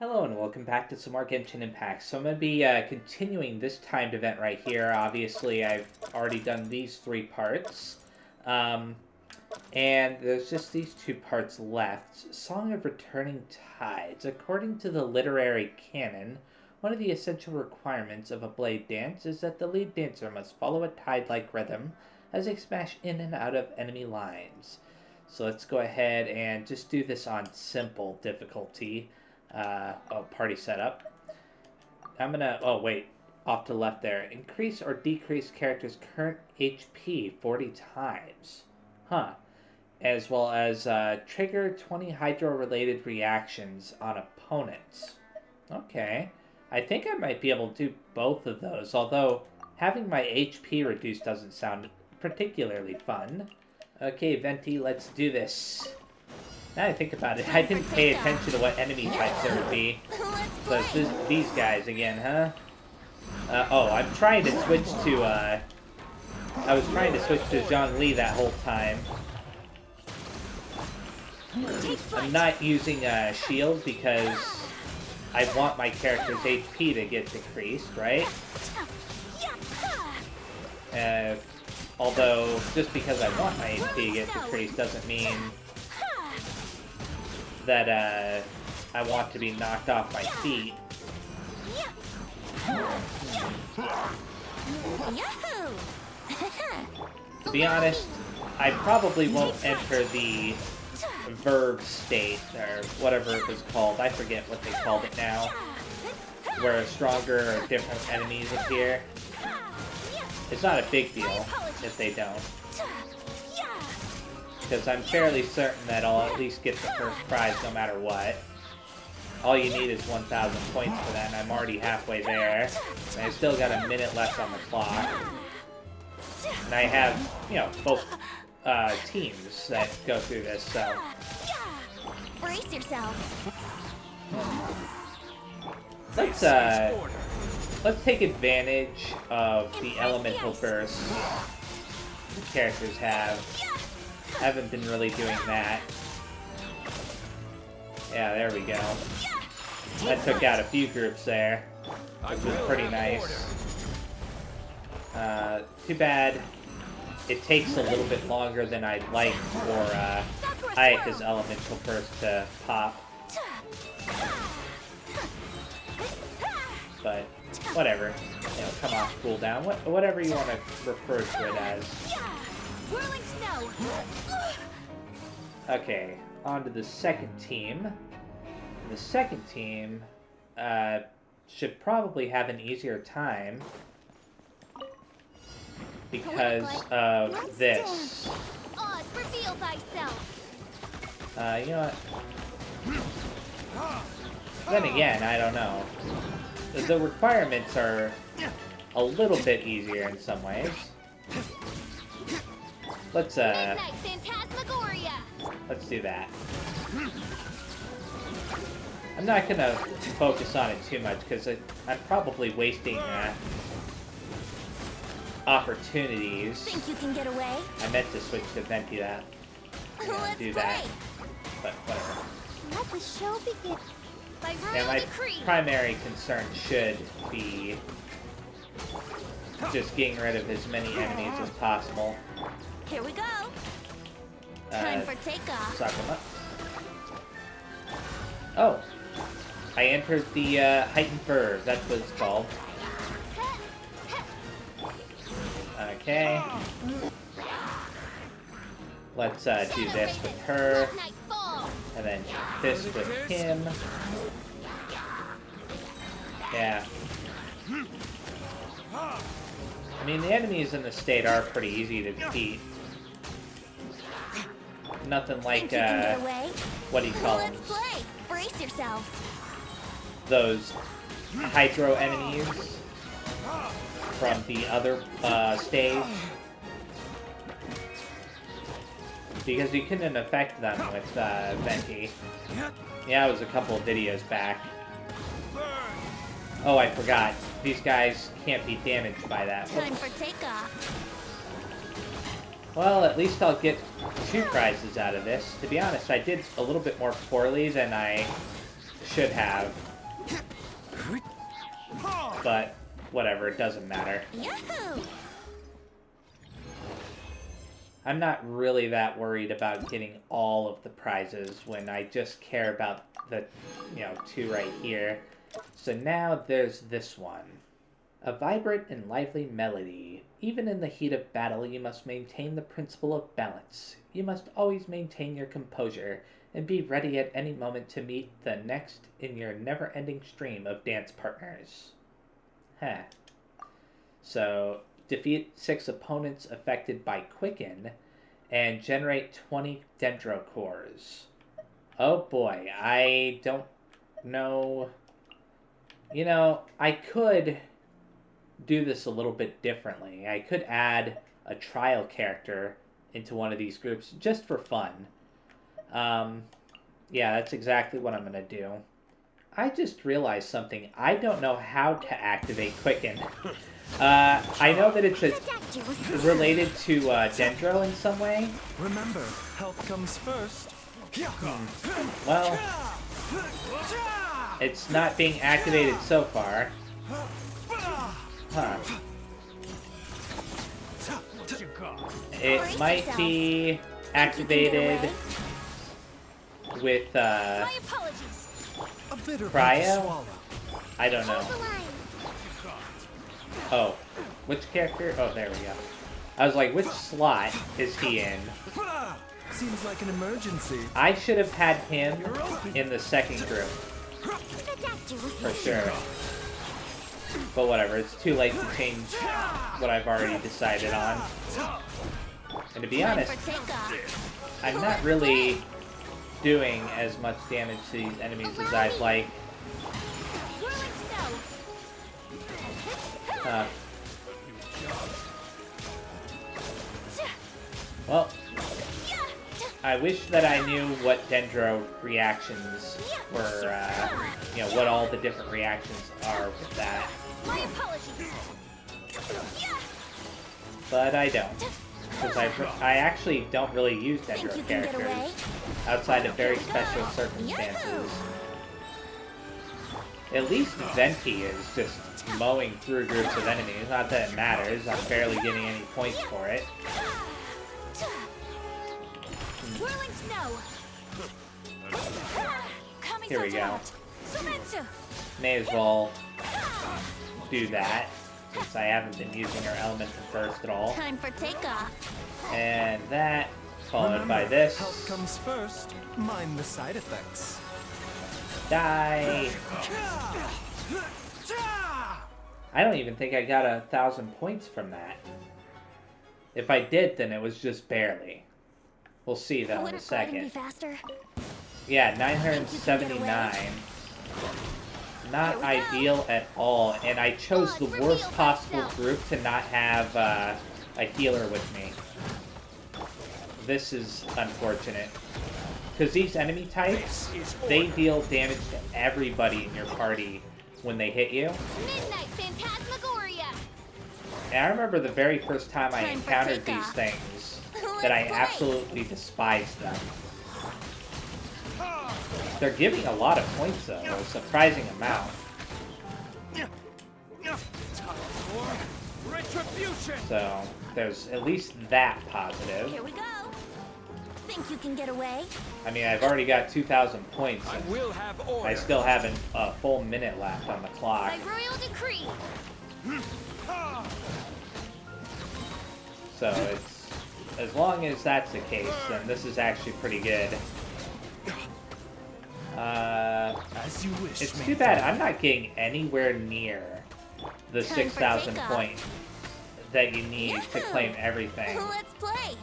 Hello and welcome back to some more Genshin Impact. So I'm going to be continuing this timed event right here. Obviously, I've already done these 3 parts. And there's just these 2 parts left. Song of Returning Tides. According to the literary canon, one of the essential requirements of a blade dance is that the lead dancer must follow a tide-like rhythm as they smash in and out of enemy lines. So let's go ahead and just do this on simple difficulty. Party setup. I'm gonna, off to the left there. Increase or decrease character's current HP 40 times. As well as trigger 20 hydro-related reactions on opponents. Okay. I think I might be able to do both of those, although having my HP reduced doesn't sound particularly fun. Okay, Venti, let's do this. Now I think about it, I didn't pay attention to what enemy types there would be. So it's these guys again, huh? I'm trying to switch to, I was trying to switch to Zhongli that whole time. I'm not using shield because I want my character's HP to get decreased, right? Although, just because I want my HP to get decreased doesn't mean that I want to be knocked off my feet. To be honest, I probably won't enter the verb state, or whatever it was called. I forget what they called it now. Where stronger or different enemies appear. It's not a big deal if they don't. Because I'm fairly certain that I'll at least get the first prize no matter what. All you need is 1,000 points for that, and I'm already halfway there. And I still got a minute left on the clock. And I have, both teams that go through this, so... Brace yourself. Let's take advantage of the elemental burst the characters have. I haven't been really doing that. Yeah, there we go. That took out a few groups there, which was pretty nice. Too bad it takes a little bit longer than I'd like for Ayaka's elemental burst to pop. But whatever. Come off cooldown. Whatever you want to refer to it as. Whirling snow. Okay, on to the second team. The second team should probably have an easier time because of this. Reveal thyself. You know what? Then again, I don't know. The requirements are a little bit easier in some ways. Let's do that. I'm not gonna focus on it too much because I'm probably wasting opportunities. Think you can get away? I meant to switch to Venti that. Do that, but whatever. Let the show begin. Yeah, my primary concern should be just getting rid of as many enemies as possible. Here we go. Time for takeoff. Suck them up. Oh, I entered the heightened verb. That's what it's called. Okay. Let's do this with her, and then this with him. Yeah. I mean, the enemies in the state are pretty easy to defeat. Nothing like, what do you call them? Brace yourself. Those hydro enemies from the other stage. Because you couldn't affect them with Venti. Yeah, it was a couple of videos back. Oh, I forgot. These guys can't be damaged by that. Time for takeoff. Well, at least I'll get 2 prizes out of this. To be honest, I did a little bit more poorly than I should have But whatever, it doesn't matter. Yahoo! I'm not really that worried about getting all of the prizes when I just care about the, 2 right here. So now there's this one. A vibrant and lively melody. Even in the heat of battle, you must maintain the principle of balance. You must always maintain your composure and be ready at any moment to meet the next in your never-ending stream of dance partners. Huh. So, defeat 6 opponents affected by Quicken and generate 20 Dendro cores. Oh boy, I don't know. I could do this a little bit differently. I could add a trial character into one of these groups just for fun. Yeah, that's exactly what I'm going to do. I just realized something. I don't know how to activate Quicken. I know that it's related to Dendro in some way. Remember, health comes first. Well, it's not being activated so far. Huh. It might be activated with Cryo? I don't know. Oh, which character? Oh, there we go. I was like, which slot is he in? Seems like an emergency. I should have had him in the second group. For sure. But whatever, it's too late to change what I've already decided on. And to be honest, I'm not really doing as much damage to these enemies as I'd like. Well, I wish that I knew what Dendro reactions were, what all the different reactions are with that. But I don't. Because I actually don't really use Dendro characters outside of very special circumstances. At least Venti is just mowing through groups of enemies. Not that it matters, I'm barely getting any points for it. Here we go. May as well do that, since I haven't been using her elemental burst at all. Time for takeoff. And that, followed by this. Health comes first. Mind the side effects. Die! I don't even think I got 1,000 points from that. If I did, then it was just barely. We'll see though in a second. Yeah, 979. Not ideal at all, and I chose the worst possible group to not have a healer with me. This is unfortunate. Because these enemy types, they deal damage to everybody in your party when they hit you. Midnight Phantasmagoria. And I remember the very first time I encountered these things, that I absolutely despised them. They're giving a lot of points though, a surprising amount. So, there's at least that positive. Here we go. Think you can get away? I mean, I've already got 2,000 points, and I still have a full minute left on the clock. By royal decree. So it's, as long as that's the case, then this is actually pretty good. As you wish, it's too bad I'm not getting anywhere near the 6,000 points that you need to claim everything. Let's play.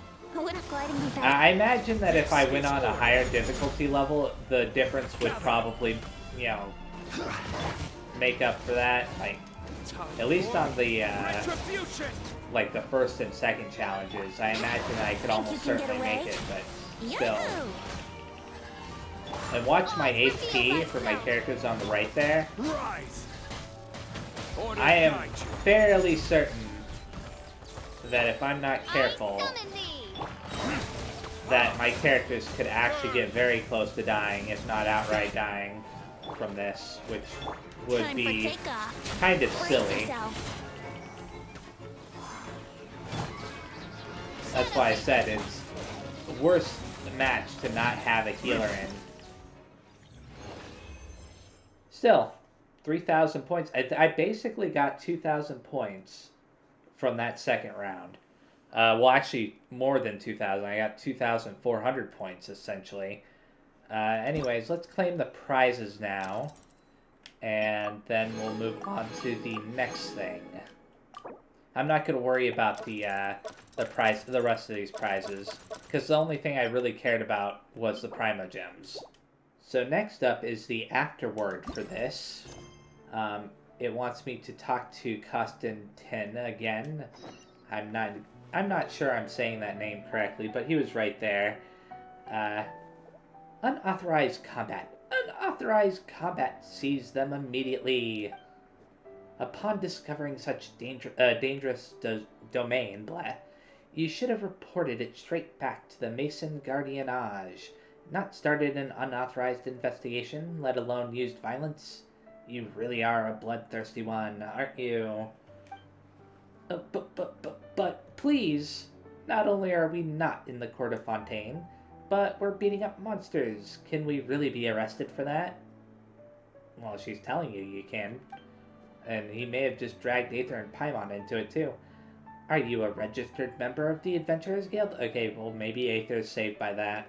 I imagine that if I went on a higher difficulty level, the difference would probably, make up for that. Like, at least on the, like the first and second challenges, I imagine I could almost certainly make it, but still. And watch my HP for my characters on the right there. I am fairly certain that if I'm not careful, that my characters could actually get very close to dying, if not outright dying. from this, which would Time be for takeoff. kind of Brace silly. yourself. That's why I said it's the worst match to not have a healer in. Still, 3,000 points. I basically got 2,000 points from that second round. Well, actually, more than 2,000. I got 2,400 points, essentially. Anyways, let's claim the prizes now. And then we'll move on to the next thing. I'm not going to worry about the rest of these prizes, because the only thing I really cared about was the Primo Gems. So next up is the afterword for this. It wants me to talk to Constantin again. I'm not sure I'm saying that name correctly, but he was right there. Unauthorized combat. Unauthorized combat. Seize them immediately. Upon discovering such dangerous domain, you should have reported it straight back to the Mason Gardiennage. Not started an unauthorized investigation, let alone used violence. You really are a bloodthirsty one, aren't you? But please, not only are we not in the Court of Fontaine, but we're beating up monsters. Can we really be arrested for that? Well, she's telling you you can. And he may have just dragged Aether and Paimon into it too. Are you a registered member of the Adventurers Guild? Okay, well maybe Aether's saved by that.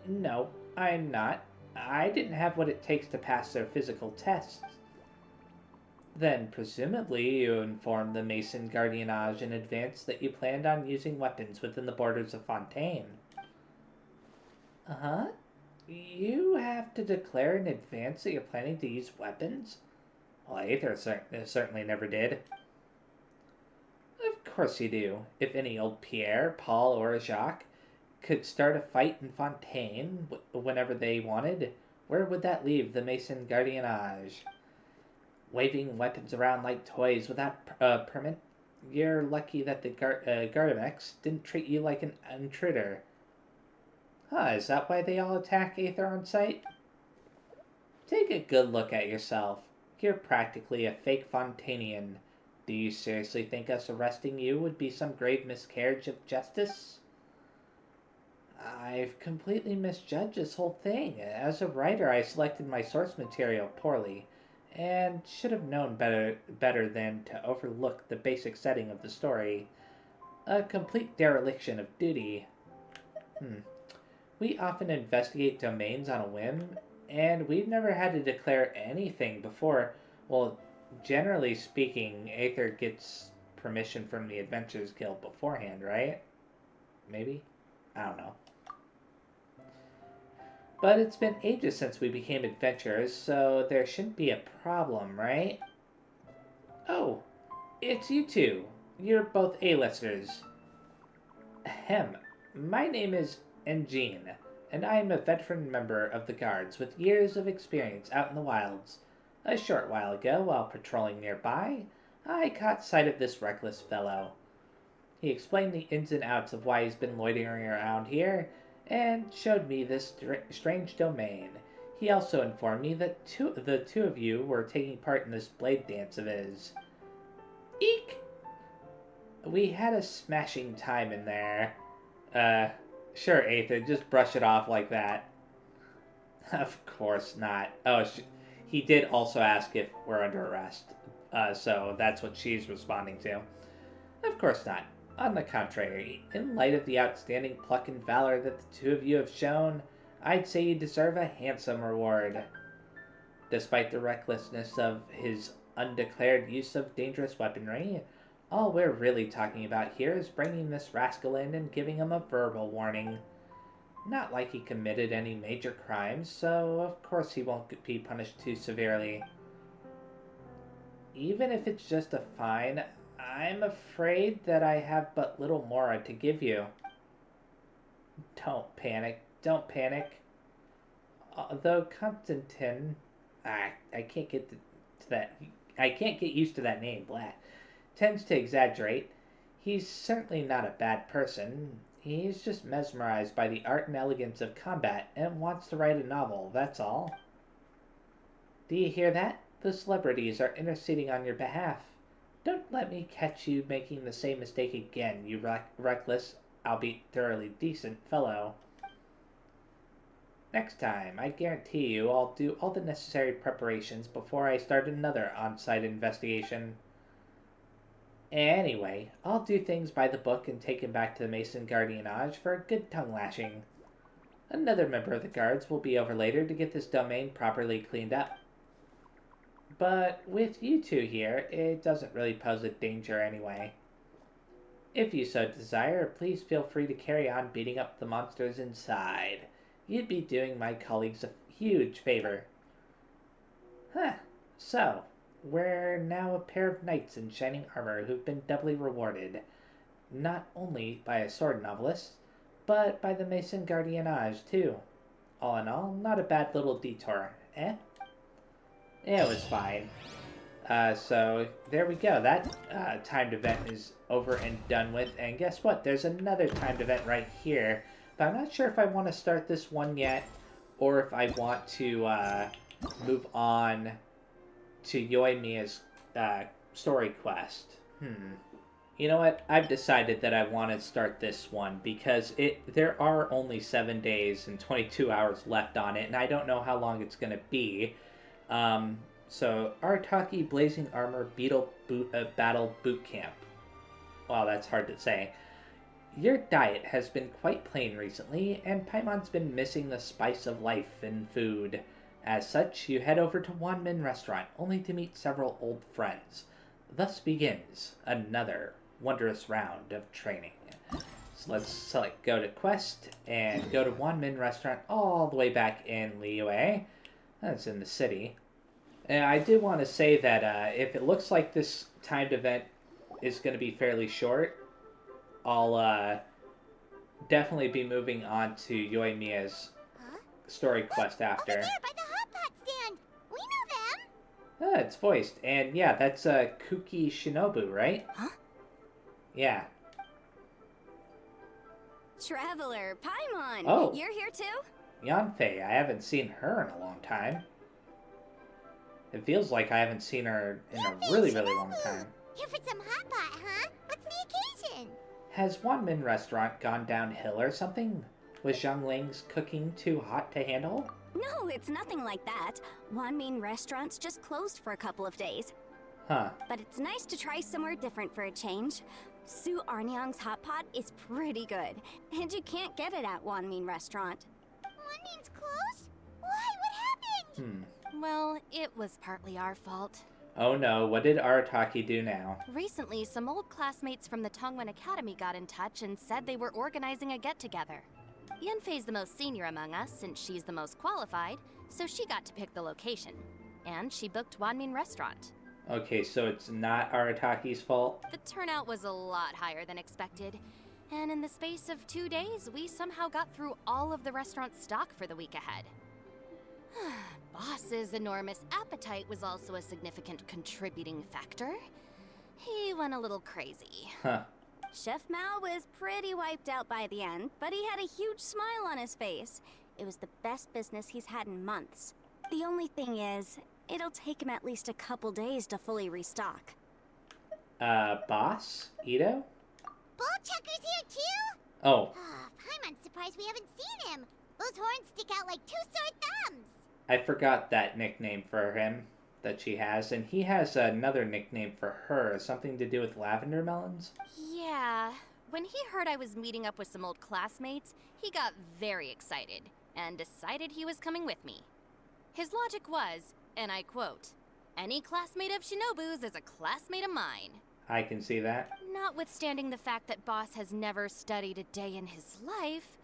No, I'm not. I didn't have what it takes to pass their physical tests. Then, presumably, you informed the Mason Gardiennage in advance that you planned on using weapons within the borders of Fontaine. Uh-huh? You have to declare in advance that you're planning to use weapons? Well, Aether certainly never did. Of course you do. If any old Pierre, Paul, or Jacques could start a fight in Fontaine whenever they wanted, where would that leave the Mason Gardiennage? Waving weapons around like toys without a permit? You're lucky that the Gardamex didn't treat you like an intruder. Huh, is that why they all attack Aether on sight? Take a good look at yourself. You're practically a fake Fontainian. Do you seriously think us arresting you would be some grave miscarriage of justice? I've completely misjudged this whole thing. As a writer, I selected my source material poorly, and should have known better than to overlook the basic setting of the story. A complete dereliction of duty. We often investigate domains on a whim, and we've never had to declare anything before. Well, generally speaking, Aether gets permission from the Adventurers Guild beforehand, right? Maybe? I don't know. But it's been ages since we became adventurers, so there shouldn't be a problem, right? Oh, it's you two. You're both A-listers. Ahem. My name is Engine, and I am a veteran member of the Guards with years of experience out in the wilds. A short while ago, while patrolling nearby, I caught sight of this reckless fellow. He explained the ins and outs of why he's been loitering around here, and showed me this strange domain. He also informed me that the two of you were taking part in this blade dance of his. Eek! We had a smashing time in there. Sure, Aether, just brush it off like that. Of course not. Oh, he did also ask if we're under arrest. So that's what she's responding to. Of course not. On the contrary, in light of the outstanding pluck and valor that the two of you have shown, I'd say you deserve a handsome reward. Despite the recklessness of his undeclared use of dangerous weaponry, all we're really talking about here is bringing this rascal in and giving him a verbal warning. Not like he committed any major crimes, so of course he won't be punished too severely. Even if it's just a fine, I'm afraid that I have but little more to give you. Don't panic. Don't panic. Although Constantin, I can't get to that. I can't get used to that name. Blah. Tends to exaggerate. He's certainly not a bad person. He's just mesmerized by the art and elegance of combat and wants to write a novel. That's all. Do you hear that? The celebrities are interceding on your behalf. Don't let me catch you making the same mistake again, you reckless, albeit thoroughly decent fellow. Next time, I guarantee you I'll do all the necessary preparations before I start another on-site investigation. Anyway, I'll do things by the book and take him back to the Mason Guardianage for a good tongue lashing. Another member of the guards will be over later to get this domain properly cleaned up. But with you two here, it doesn't really pose a danger anyway. If you so desire, please feel free to carry on beating up the monsters inside. You'd be doing my colleagues a huge favor. So, we're now a pair of knights in shining armor who've been doubly rewarded, not only by a sword novelist, but by the Mason Guardianage too. All in all, not a bad little detour, eh? It was fine. So there we go. That timed event is over and done with. And guess what? There's another timed event right here. But I'm not sure if I want to start this one yet, or if I want to move on to Yoimiya's story quest. You know what? I've decided that I want to start this one because there are only 7 days and 22 hours left on it, and I don't know how long it's going to be. So, Arataki Blazing Armor Beetle Battle Boot Camp. Wow, that's hard to say. Your diet has been quite plain recently, and Paimon's been missing the spice of life in food. As such, you head over to Wanmin Restaurant, only to meet several old friends. Thus begins another wondrous round of training. So let's select Go to Quest, and go to Wanmin Restaurant all the way back in Liyue. That's in the city. And I did want to say that if it looks like this timed event is going to be fairly short, I'll definitely be moving on to Yoimiya's story quest after. Over there by the hot pot stand. We know them. It's voiced. And yeah, that's Kuki Shinobu, right? Huh? Yeah. Traveler, Paimon. Oh. You're here too? Yanfei, I haven't seen her in a long time. It feels like I haven't seen her in a really, really long time. Here for some hot pot, huh? What's the occasion? Has Wanmin Restaurant gone downhill or something? Was Zhongling's cooking too hot to handle? No, it's nothing like that. Wanmin Restaurant's just closed for a couple of days. Huh. But it's nice to try somewhere different for a change. Su Arnyang's hot pot is pretty good, and you can't get it at Wanmin Restaurant. Wanmin's closed? Why? What happened? Well, it was partly our fault. Oh no, what did Arataki do now? Recently, some old classmates from the Tongwen Academy got in touch and said they were organizing a get-together. Yanfei's the most senior among us, since she's the most qualified, so she got to pick the location. And she booked Wanmin Restaurant. Okay, so it's not Arataki's fault? The turnout was a lot higher than expected, and in the space of 2 days, we somehow got through all of the restaurant's stock for the week ahead. Boss's enormous appetite was also a significant contributing factor. He went a little crazy. Huh. Chef Mao was pretty wiped out by the end, but he had a huge smile on his face. It was the best business he's had in months. The only thing is, it'll take him at least a couple days to fully restock. Boss? Ito? Ballchecker's here too? Oh, Paimon's surprised we haven't seen him. Those horns stick out like two sore thumbs. I forgot that nickname for him that she has, and he has another nickname for her, something to do with lavender melons? Yeah, when he heard I was meeting up with some old classmates, he got very excited and decided he was coming with me. His logic was, and I quote, "Any classmate of Shinobu's is a classmate of mine." I can see that. Notwithstanding the fact that Boss has never studied a day in his life,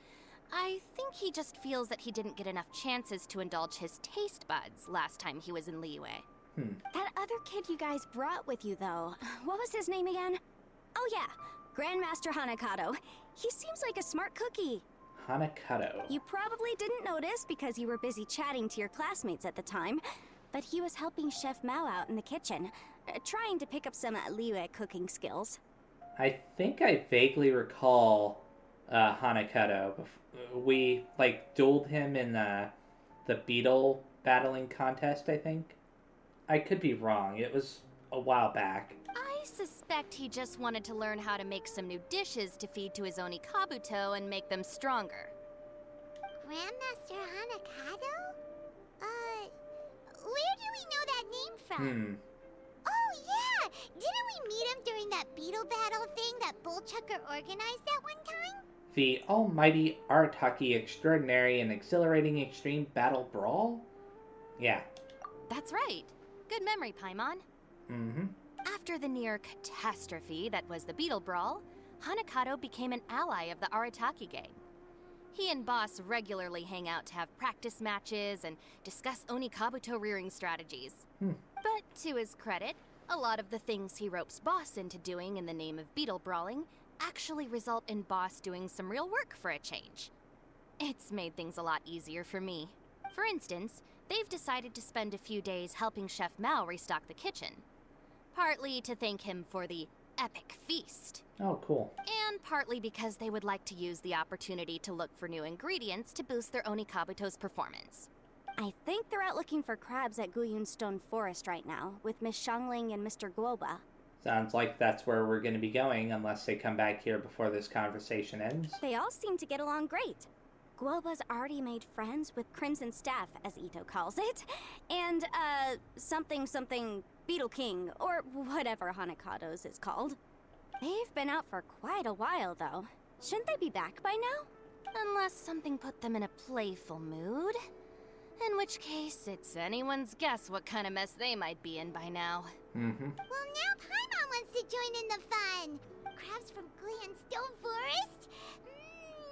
I think he just feels that he didn't get enough chances to indulge his taste buds last time he was in Liyue. That other kid you guys brought with you, though, what was his name again? Oh yeah, Grandmaster Hanakato. He seems like a smart cookie. Hanakato. You probably didn't notice because you were busy chatting to your classmates at the time, but he was helping Chef Mao out in the kitchen, trying to pick up some Liyue cooking skills. I think I vaguely recall Hanakato. We, like, dueled him in the Beetle battling contest, I think. I could be wrong. It was a while back. I suspect he just wanted to learn how to make some new dishes to feed to his Oni Kabuto and make them stronger. Grandmaster Hanakado? Where do we know that name from? Oh, yeah! Didn't we meet him during that Beetle battle thing that Bullchucker organized that one time? The almighty Arataki extraordinary and exhilarating extreme battle brawl? Yeah. That's right. Good memory, Paimon. Mm-hmm. After the near catastrophe that was the Beetle Brawl, Hanakado became an ally of the Arataki gang. He and Boss regularly hang out to have practice matches and discuss Oni Kabuto rearing strategies. But to his credit, a lot of the things he ropes Boss into doing in the name of Beetle Brawling actually result in Boss doing some real work for a change. It's made things a lot easier for me. For instance, they've decided to spend a few days helping Chef Mao restock the kitchen. Partly to thank him for the epic feast. Oh, cool. And partly because they would like to use the opportunity to look for new ingredients to boost their Oni Kabuto's performance. I think they're out looking for crabs at Guyun Stone Forest right now, with Miss Xiangling and Mr. Guoba. Sounds like that's where we're going to be going, unless they come back here before this conversation ends. They all seem to get along great. Guoba's already made friends with Crimson Staff, as Ito calls it, and, something Beetle King, or whatever Hanakado's is called. They've been out for quite a while, though. Shouldn't they be back by now? Unless something put them in a playful mood. In which case, it's anyone's guess what kind of mess they might be in by now. Well, now Paimon wants to join in the fun. Crabs from Guyun Stone Forest?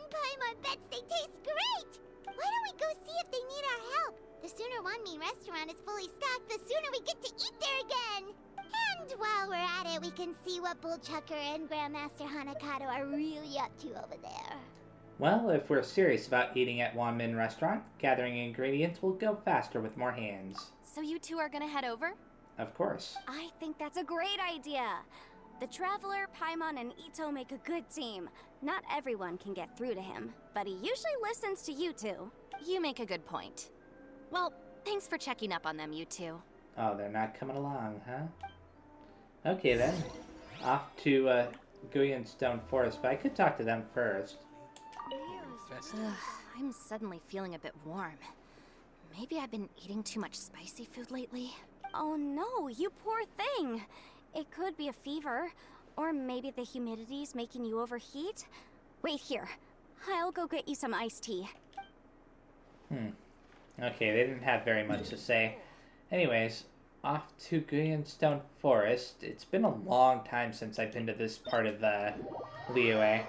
Paimon bets they taste great. Why don't we go see if they need our help? The sooner One Mean Restaurant is fully stocked, the sooner we get to eat there again. And while we're at it, we can see what Bullchucker and Grandmaster Hanakado are really up to over there. Well, if we're serious about eating at Wanmin Restaurant, gathering ingredients will go faster with more hands. So you two are gonna head over? Of course. I think that's a great idea. The Traveler, Paimon, and Ito make a good team. Not everyone can get through to him, but he usually listens to you two. You make a good point. Well, thanks for checking up on them, you two. Oh, they're not coming along, huh? Okay then. Off to Guyun Stone Forest, but I could talk to them first. I'm suddenly feeling a bit warm. Maybe I've been eating too much spicy food lately. Oh no, you poor thing. It could be a fever, or maybe the humidity's making you overheat. Wait here. I'll go get you some iced tea. Okay, they didn't have very much to say. Anyways, off to Guyun Stone Forest. It's been a long time since I've been to this part of the Liyue.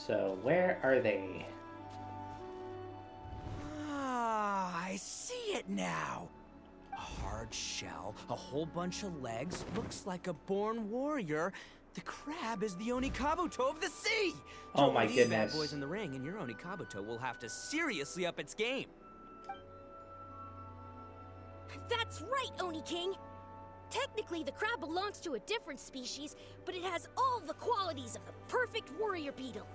So, where are they? Ah, I see it now. A hard shell, a whole bunch of legs, looks like a born warrior. The crab is the Oni Kabuto of the sea! Oh Throw my these goodness. bad boys in the ring and your Oni Kabuto will have to seriously up its game. That's right, Oni King! Technically, the crab belongs to a different species, but it has all the qualities of the perfect warrior beetle.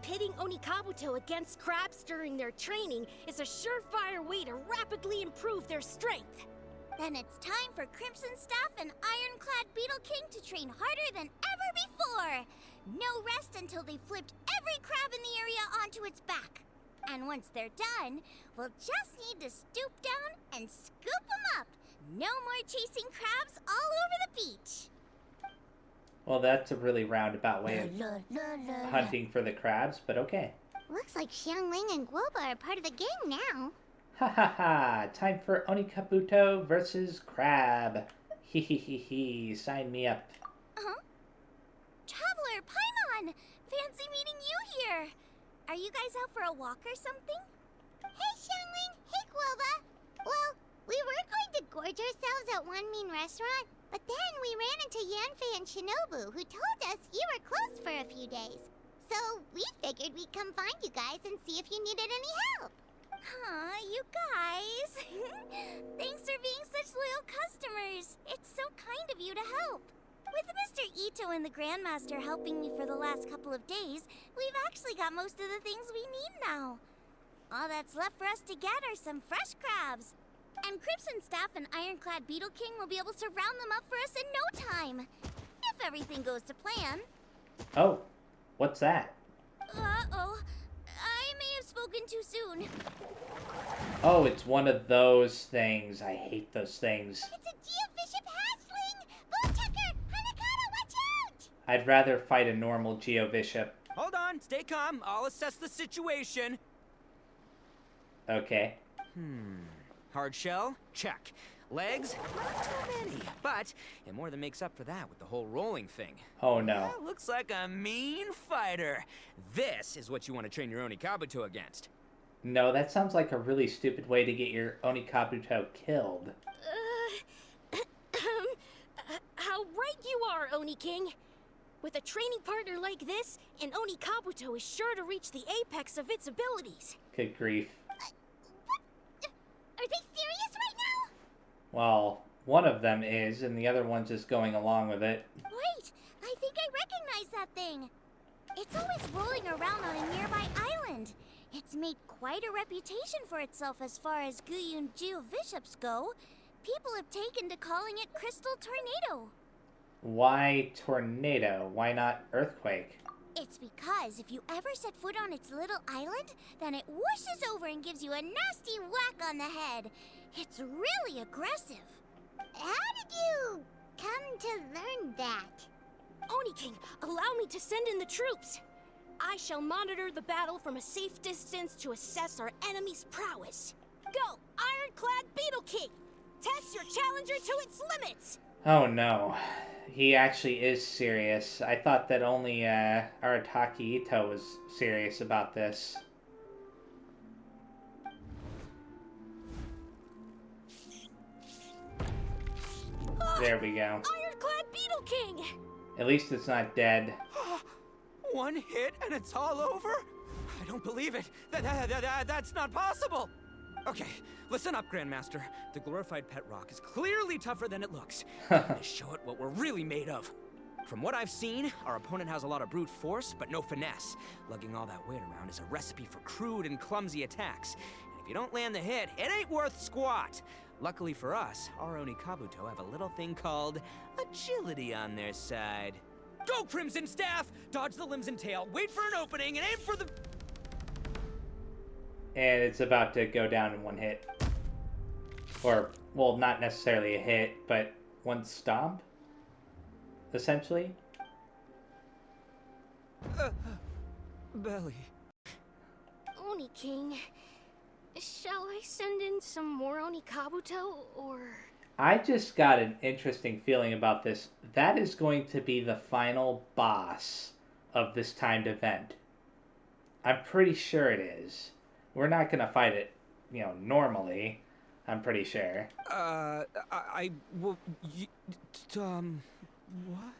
Pitting Oni Kabuto against crabs during their training is a surefire way to rapidly improve their strength. Then it's time for Crimson Staff and Ironclad Beetle King to train harder than ever before. No rest until they've flipped every crab in the area onto its back. And once they're done, we'll just need to stoop down and scoop them up. No more chasing crabs all over the beach. Well, that's a really roundabout way of hunting for the crabs, but okay. Looks like Xiangling and Guoba are part of the gang now. Ha ha ha! Time for Oni Kabuto versus Crab. Hee hee hee hee. Sign me up. Traveler, Paimon! Fancy meeting you here. Are you guys out for a walk or something? Hey, Xiangling. Hey, Guoba. Well, we were going to gorge ourselves at One Mean Restaurant, but then we ran into Yanfei and Shinobu, who told us you were closed for a few days. So we figured we'd come find you guys and see if you needed any help. Aw, you guys. Thanks for being such loyal customers. It's so kind of you to help. With Mr. Ito and the Grandmaster helping me for the last couple of days, we've actually got most of the things we need now. All that's left for us to get are some fresh crabs. And Crimson Staff and Ironclad Beetle King will be able to round them up for us in no time. If everything goes to plan. Oh, what's that? Uh-oh. I may have spoken too soon. Oh, it's one of those things. I hate those things. It's a Geobishop hatchling! Bullchucker! Hanakata, watch out! I'd rather fight a normal Geobishop. Hold on, stay calm. I'll assess the situation. Okay. Hard shell? Check. Legs? Not too many. But it more than makes up for that with the whole rolling thing. Oh no. Yeah, looks like a mean fighter. This is what you want to train your Onikabuto against. No, that sounds like a really stupid way to get your Onikabuto killed. How right you are, Oni King. With a training partner like this, an Oni Kabuto is sure to reach the apex of its abilities. Good grief. Are they serious right now? Well, one of them is, and the other one's just going along with it. Wait, I think I recognize that thing. It's always rolling around on a nearby island. It's made quite a reputation for itself as far as Guyun Geobishops go. People have taken to calling it Crystal Tornado. Why tornado? Why not earthquake? It's because if you ever set foot on its little island, then it whooshes over and gives you a nasty whack on the head. It's really aggressive. How did you come to learn that? Oni King, allow me to send in the troops. I shall monitor the battle from a safe distance to assess our enemy's prowess. Go, Ironclad Beetle King! Test your challenger to its limits! Oh no. He actually is serious. I thought that only Arataki Ito was serious about this. There we go. Ironclad Beetle King! At least it's not dead. One hit and it's all over? I don't believe it. That's not possible. Okay, listen up, Grandmaster. The glorified pet rock is clearly tougher than it looks. I'm gonna show it what we're really made of. From what I've seen, our opponent has a lot of brute force, but no finesse. Lugging all that weight around is a recipe for crude and clumsy attacks. And if you don't land the hit, it ain't worth squat. Luckily for us, our Onikabuto have a little thing called agility on their side. Go, Crimson Staff! Dodge the limbs and tail, wait for an opening, and aim for the... And it's about to go down in one hit. Or, well, not necessarily a hit, but one stomp? Essentially? Belly. Oni King, shall I send in some more Oni Kabuto, or... I just got an interesting feeling about this. That is going to be the final boss of this timed event. I'm pretty sure it is. We're not gonna fight it, normally. I'm pretty sure. What?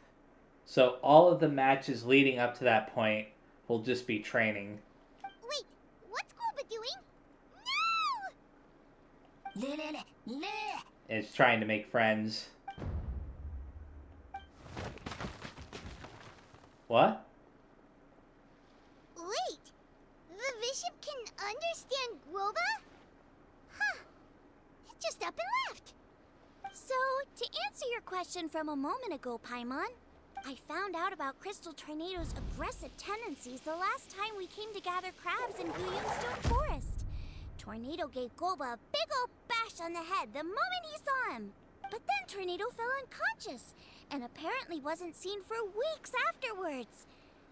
So all of the matches leading up to that point will just be training. Wait, what's Koba doing? No! It's trying to make friends. What? Wait, the bishop can understand Guoba? Huh. It just up and left. So, to answer your question from a moment ago, Paimon, I found out about Crystal Tornado's aggressive tendencies the last time we came to gather crabs in Guyunstone Forest. Tornado gave Goba a big ol' bash on the head the moment he saw him. But then Tornado fell unconscious, and apparently wasn't seen for weeks afterwards.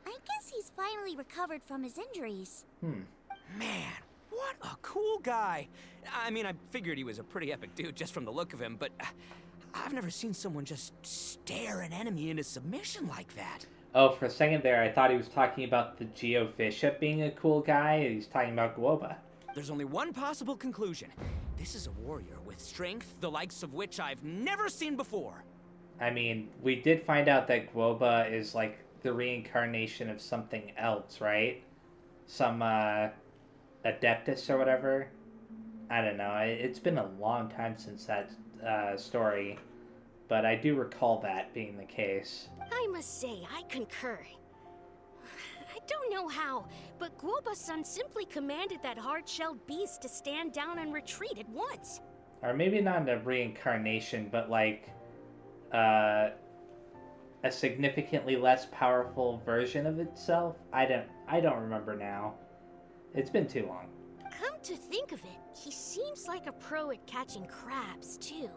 I guess he's finally recovered from his injuries. Man, what a cool guy. I mean, I figured he was a pretty epic dude just from the look of him, but I've never seen someone just stare an enemy into submission like that. Oh, for a second there, I thought he was talking about the Geobishop being a cool guy. He's talking about Guoba. There's only one possible conclusion. This is a warrior with strength, the likes of which I've never seen before. I mean, we did find out that Guoba is like the reincarnation of something else, right? Some Adeptus or whatever. I don't know. It's been a long time since that story, but I do recall that being the case. I must say, I concur. I don't know how, but Guoba-san simply commanded that hard-shelled beast to stand down and retreat at once. Or maybe not a reincarnation, but like a significantly less powerful version of itself. I don't remember now. It's been too long. Come to think of it, he seems like a pro at catching crabs, too.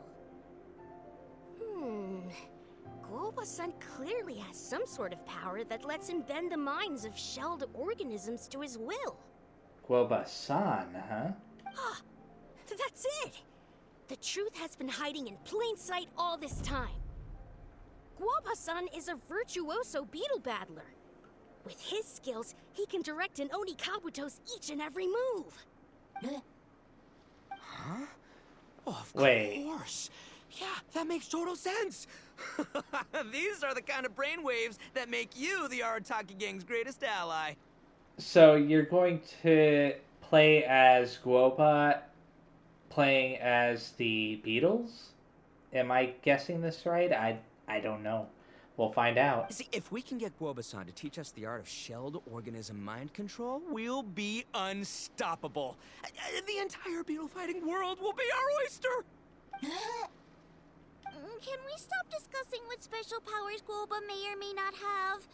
Guoba-san clearly has some sort of power that lets him bend the minds of shelled organisms to his will. Guoba-san, huh? Ah, that's it! The truth has been hiding in plain sight all this time. Guoba-san is a virtuoso beetle battler. With his skills, he can direct an Oni Kabuto's each and every move. Huh? Oh, of Wait. course. Yeah, that makes total sense. These are the kind of brainwaves that make you the Arataki gang's greatest ally. So you're going to play as Guoba, playing as the Beetles? Am I guessing this right? I don't know. We'll find out. See, if we can get Guoba-san to teach us the art of shelled organism mind control, we'll be unstoppable. The entire beetle fighting world will be our oyster. Can we stop discussing what special powers Guoba may or may not have?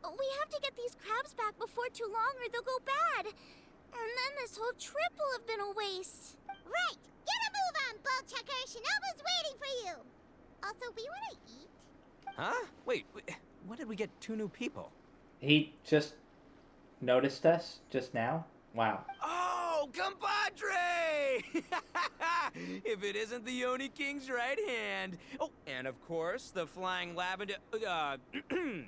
We have to get these crabs back before too long or they'll go bad. And then this whole trip will have been a waste. Right! Get a move on, Bullchucker! Shinobu's waiting for you! Also, we want to eat. Huh? Wait, when did we get 2 new people? He just noticed us just now? Wow. Oh, compadre! If it isn't the Oni King's right hand. Oh, and of course, the flying lavender...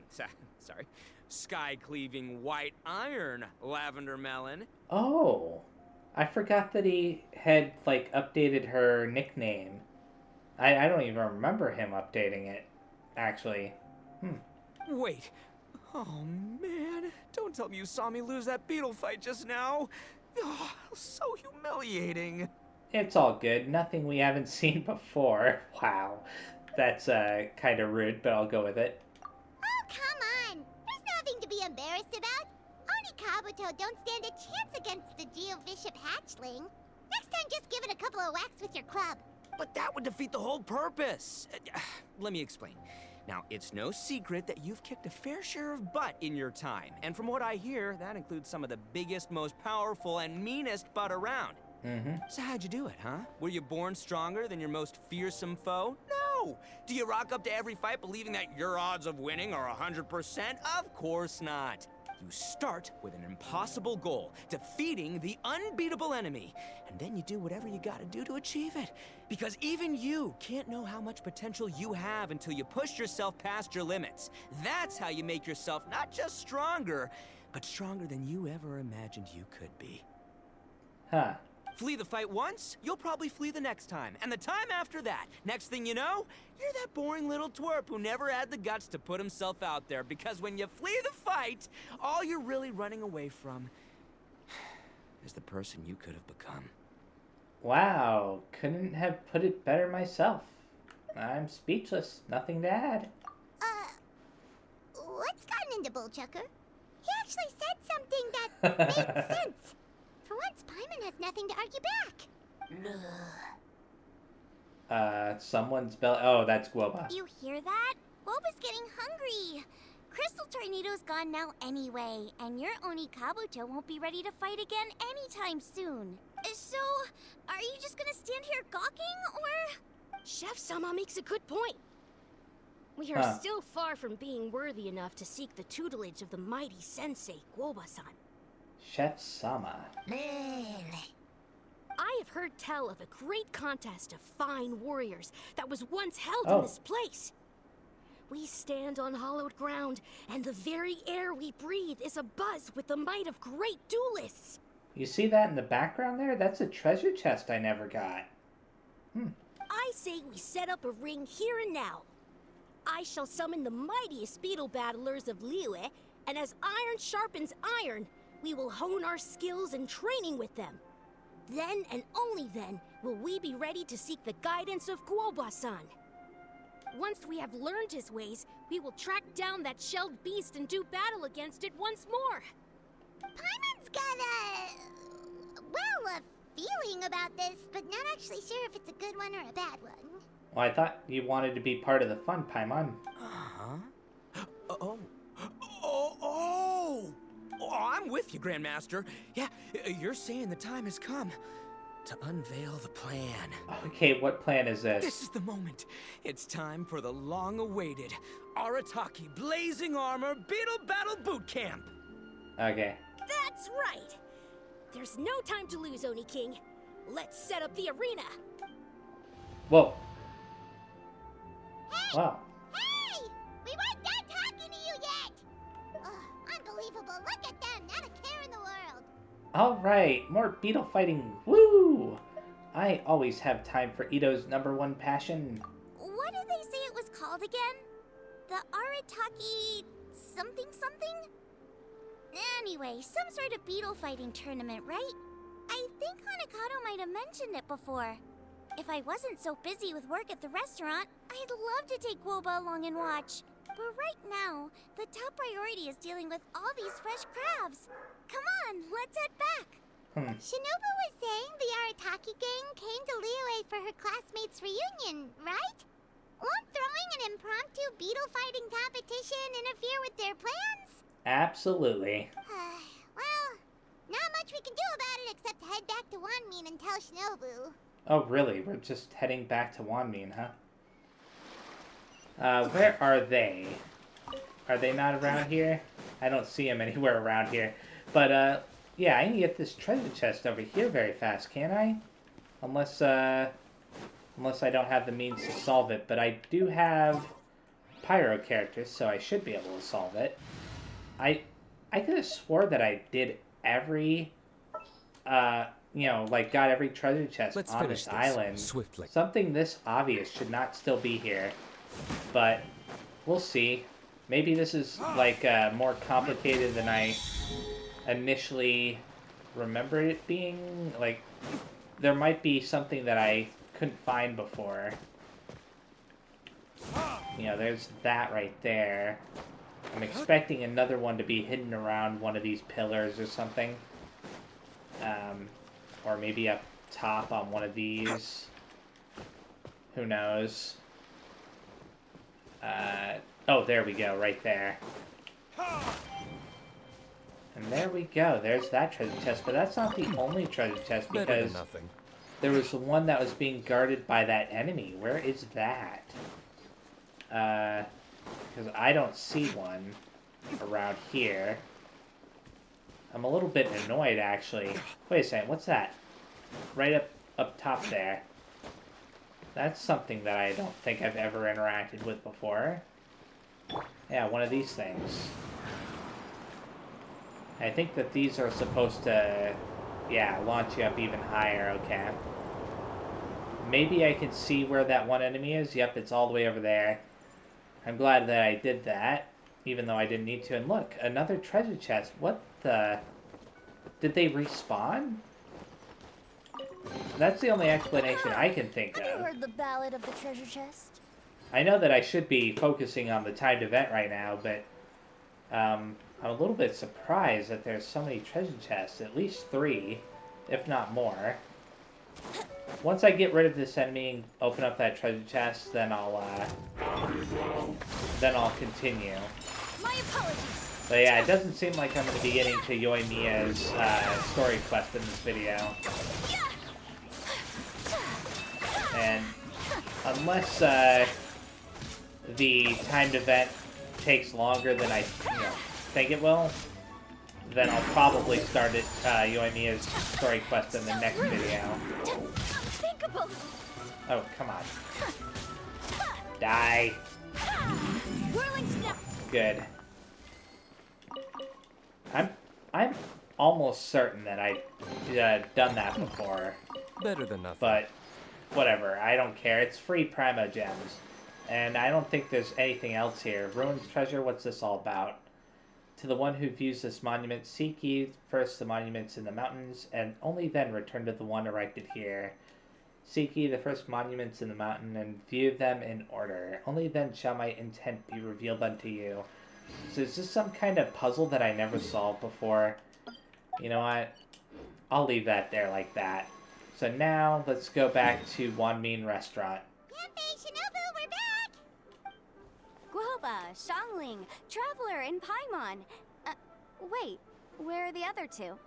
sorry. Sky-cleaving white iron lavender melon. Oh. I forgot that he had, like, updated her nickname. I don't even remember him updating it, actually. Wait. Oh, man. Don't tell me you saw me lose that beetle fight just now. Oh, so humiliating. It's all good. Nothing we haven't seen before. Wow. That's kind of rude, but I'll go with it. Oh, come on! There's nothing to be embarrassed about. Oni Kabuto don't stand a chance against the Geovishap hatchling. Next time, just give it a couple of whacks with your club. But that would defeat the whole purpose. Let me explain. Now, it's no secret that you've kicked a fair share of butt in your time. And from what I hear, that includes some of the biggest, most powerful, and meanest butt around. So how'd you do it, huh? Were you born stronger than your most fearsome foe? No! Do you rock up to every fight believing that your odds of winning are 100%? Of course not. You start with an impossible goal, defeating the unbeatable enemy. And then you do whatever you gotta do to achieve it. Because even you can't know how much potential you have until you push yourself past your limits. That's how you make yourself not just stronger, but stronger than you ever imagined you could be. Huh. Flee the fight once, you'll probably flee the next time. And the time after that, next thing you know, you're that boring little twerp who never had the guts to put himself out there. Because when you flee the fight, all you're really running away from is the person you could have become. Wow. Couldn't have put it better myself. I'm speechless. Nothing to add. What's gotten into Bullchucker? He actually said something that made sense. For once, Paimon has nothing to argue back. Someone's belly. Oh, that's Guoba. You hear that? Guoba's getting hungry. Crystal Tornado's gone now anyway, and your Oni Kabuto won't be ready to fight again anytime soon. So, are you just gonna stand here gawking, or...? Chef-sama makes a good point. We are still far from being worthy enough to seek the tutelage of the mighty sensei, Guoba-san. Chef Sama. I have heard tell of a great contest of fine warriors that was once held in this place. We stand on hallowed ground, and the very air we breathe is abuzz with the might of great duelists. You see that in the background there? That's a treasure chest I never got. I say we set up a ring here and now. I shall summon the mightiest beetle battlers of Liyue, and as iron sharpens iron, we will hone our skills and training with them. Then and only then will we be ready to seek the guidance of Guoba-san. Once we have learned his ways, we will track down that shelled beast and do battle against it once more. Paimon's got a feeling about this, but not actually sure if it's a good one or a bad one. Well, I thought you wanted to be part of the fun, Paimon. Oh, I'm with you, Grandmaster. Yeah, you're saying the time has come to unveil the plan. Okay, what plan is this? This is the moment. It's time for the long-awaited Arataki Blazing Armor Beetle Battle Boot Camp. Okay. That's right! There's no time to lose, Oni King. Let's set up the arena. Whoa. Hey! Wow. Hey! We weren't done talking to you yet! Ugh, unbelievable. Look at them. Not a care in the world. Alright, more beetle fighting. Woo! I always have time for Ito's #1 passion. What did they say it was called again? The Arataki something something? Anyway, some sort of beetle fighting tournament, right? I think Hanakato might have mentioned it before. If I wasn't so busy with work at the restaurant, I'd love to take Woba along and watch. But right now, the top priority is dealing with all these fresh crabs. Come on, let's head back. Shinobu was saying the Arataki gang came to Liyue for her classmates' reunion, right? Won't throwing an impromptu beetle fighting competition interfere with their plans? Absolutely. Well, not much we can do about it except head back to Wanmin and tell Shinobu. Oh, really? We're just heading back to Wanmin, huh? Where are they? Are they not around here? I don't see them anywhere around here. But, yeah, I can get this treasure chest over here very fast, can't I? Unless I don't have the means to solve it. But I do have pyro characters, so I should be able to solve it. I could have swore that I did every, like got every treasure chest on this island. Swiftly. Something this obvious should not still be here, but we'll see. Maybe this is like more complicated than I initially remembered it being. Like, there might be something that I couldn't find before. There's that right there. I'm expecting another one to be hidden around one of these pillars or something. Or maybe up top on one of these. Who knows? Oh, there we go, right there. And there we go, there's that treasure chest. But that's not the only treasure chest, because there was the one that was being guarded by that enemy. Where is that? Because I don't see one around here. I'm a little bit annoyed, actually. Wait a second, what's that? Right up top there. That's something that I don't think I've ever interacted with before. Yeah, one of these things. I think that these are supposed to, yeah, launch you up even higher, okay. Maybe I can see where that one enemy is. Yep, it's all the way over there. I'm glad that I did that, even though I didn't need to. And look, another treasure chest. What the... Did they respawn? That's the only explanation I can think Have you of. heard the ballad of the treasure chest? I know that I should be focusing on the timed event right now, but I'm a little bit surprised that there's so many treasure chests. At least 3, if not more. Once I get rid of this enemy and open up that treasure chest, then I'll continue. My apologies. But yeah, it doesn't seem like I'm going to be getting to Yoimiya's story quest in this video. And unless the timed event takes longer than I think it will, then I'll probably start Yoimiya's story quest in the next video. Unthinkable. Oh, come on. Die. Whirling snap. Good. I'm almost certain that I've done that before, Better than nothing. but whatever. I don't care. It's free Primo Gems. And I don't think there's anything else here. Ruins Treasure, what's this all about? To the one who views this monument, seek ye first the monuments in the mountains, and only then return to the one erected here. Seek ye the first monuments in the mountain, and view them in order. Only then shall my intent be revealed unto you. So is this some kind of puzzle that I never solved before? You know what? I'll leave that there like that. So now, let's go back to Wanmin Restaurant. Yanfei, Shinobu, we're back! Guoba, Xiangling, Traveler, and Paimon. Wait, where are the other two?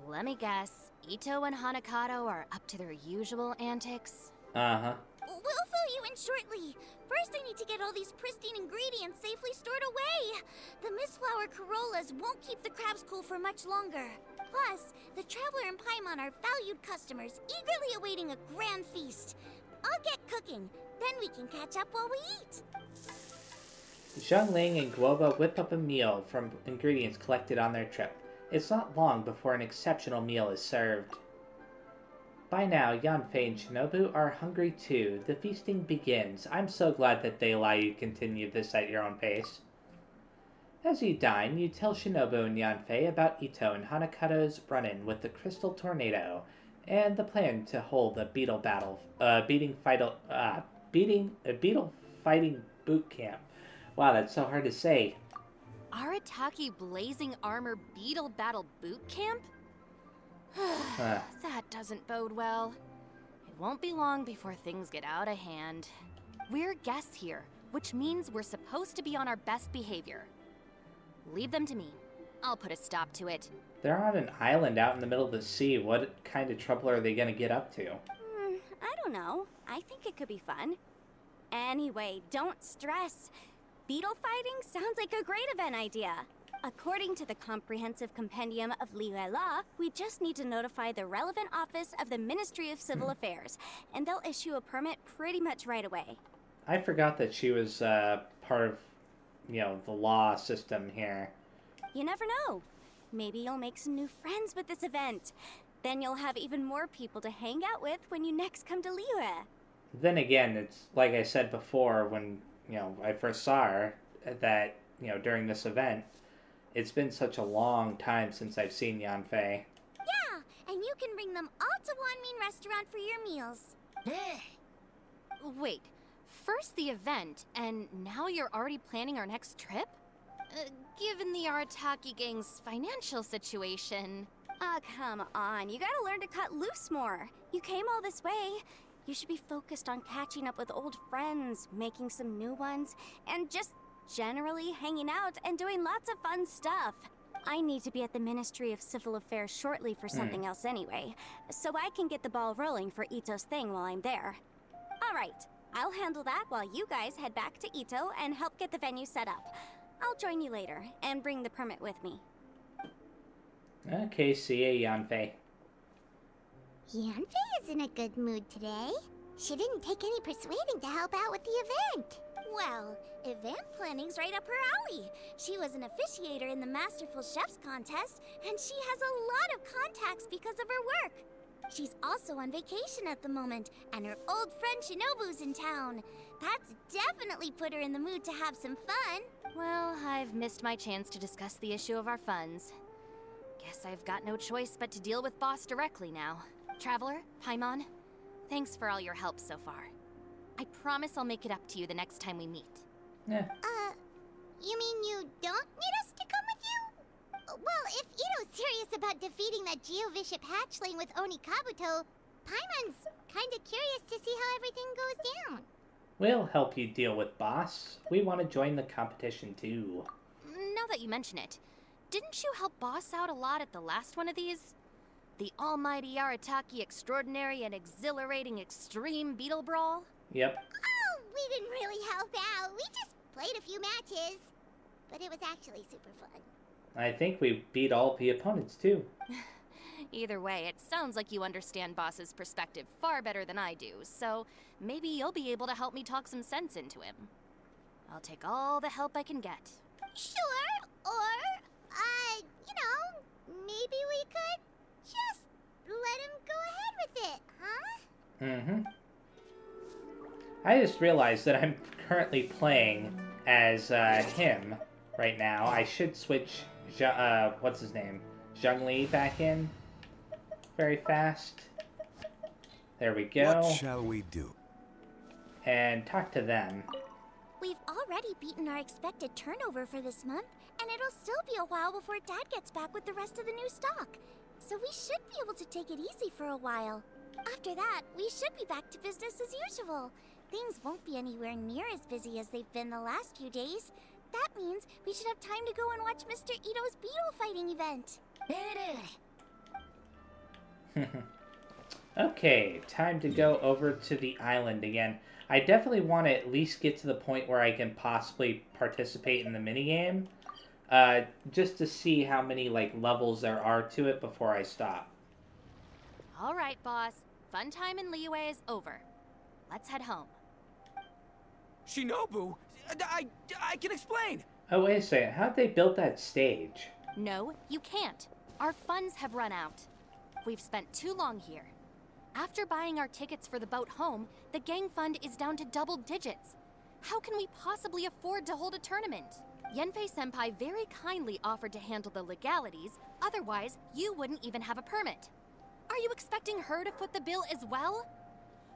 Let me guess. Ito and Hanakato are up to their usual antics? Uh-huh. We'll fill you in shortly. First, I need to get all these pristine ingredients safely stored away. The Mistflower Corollas won't keep the crabs cool for much longer. Plus, the Traveler and Paimon are valued customers, eagerly awaiting a grand feast. I'll get cooking, then we can catch up while we eat. Xiangling and Guoba whip up a meal from ingredients collected on their trip. It's not long before an exceptional meal is served. By now, Yanfei and Shinobu are hungry too. The feasting begins. I'm so glad that they allow you to continue this at your own pace. As you dine, you tell Shinobu and Yanfei about Ito and Hanakato's run-in with the Crystal Tornado, and the plan to hold a beetle fighting boot camp. Wow, that's so hard to say. Arataki Blazing Armor Beetle Battle Boot Camp? That doesn't bode well. It won't be long before things get out of hand. We're guests here, which means we're supposed to be on our best behavior. Leave them to me. I'll put a stop to it. They're on an island out in the middle of the sea. What kind of trouble are they going to get up to? I don't know. I think it could be fun. Anyway, don't stress. Beetle fighting sounds like a great event idea. According to the Comprehensive Compendium of Liyue Law, we just need to notify the relevant office of the Ministry of Civil Affairs, and they'll issue a permit pretty much right away. I forgot that she was part of, the law system here. You never know. Maybe you'll make some new friends with this event. Then you'll have even more people to hang out with when you next come to Liyue. Then again, it's like I said before when, I first saw her, that, during this event, it's been such a long time since I've seen Yanfei. Yeah, and you can bring them all to Wanmin Restaurant for your meals. Wait, first the event, and now you're already planning our next trip? Given the Arataki gang's financial situation... Ah, come on. You gotta learn to cut loose more. You came all this way. You should be focused on catching up with old friends, making some new ones, and just generally hanging out and doing lots of fun stuff. I need to be at the Ministry of Civil Affairs shortly for something else anyway, so I can get the ball rolling for Ito's thing while I'm there. Alright, I'll handle that while you guys head back to Ito and help get the venue set up. I'll join you later and bring the permit with me. Okay, see ya, Yanfei. Yanfei is in a good mood today. She didn't take any persuading to help out with the event. Well, event planning's right up her alley. She was an officiator in the Masterful Chefs contest, and she has a lot of contacts because of her work. She's also on vacation at the moment, and her old friend Shinobu's in town. That's definitely put her in the mood to have some fun. Well, I've missed my chance to discuss the issue of our funds. Guess I've got no choice but to deal with Boss directly now. Traveler, Paimon, thanks for all your help so far. I promise I'll make it up to you the next time we meet. Yeah. You mean you don't need us to come with you? Well, if Ito's serious about defeating that Geovishap hatchling with Oni Kabuto, Paimon's kinda curious to see how everything goes down. We'll help you deal with Boss. We want to join the competition too. Now that you mention it, didn't you help Boss out a lot at the last one of these? The almighty Arataki extraordinary and exhilarating extreme Beetle Brawl? Yep. Oh, we didn't really help out. We just played a few matches. But it was actually super fun. I think we beat all the opponents too. Either way, it sounds like you understand Boss's perspective far better than I do, so maybe you'll be able to help me talk some sense into him. I'll take all the help I can get. Sure, or, maybe we could just let him go ahead with it, huh? Mm-hmm. I just realized that I'm currently playing as him right now. I should switch, what's his name? Zhongli back in very fast. There we go. What shall we do? And talk to them. We've already beaten our expected turnover for this month, and it'll still be a while before Dad gets back with the rest of the new stock. So we should be able to take it easy for a while. After that, we should be back to business as usual. Things won't be anywhere near as busy as they've been the last few days. That means we should have time to go and watch Mr. Ito's Beetle fighting event. Okay, time to go over to the island again. I definitely want to at least get to the point where I can possibly participate in the minigame. Just to see how many levels there are to it before I stop. All right, boss. Fun time in Liyue is over. Let's head home. Shinobu, I can explain. Oh, wait a second. How'd they build that stage? No, you can't. Our funds have run out. We've spent too long here. After buying our tickets for the boat home, the gang fund is down to double digits. How can we possibly afford to hold a tournament? Yenfei-senpai very kindly offered to handle the legalities, otherwise you wouldn't even have a permit. Are you expecting her to foot the bill as well?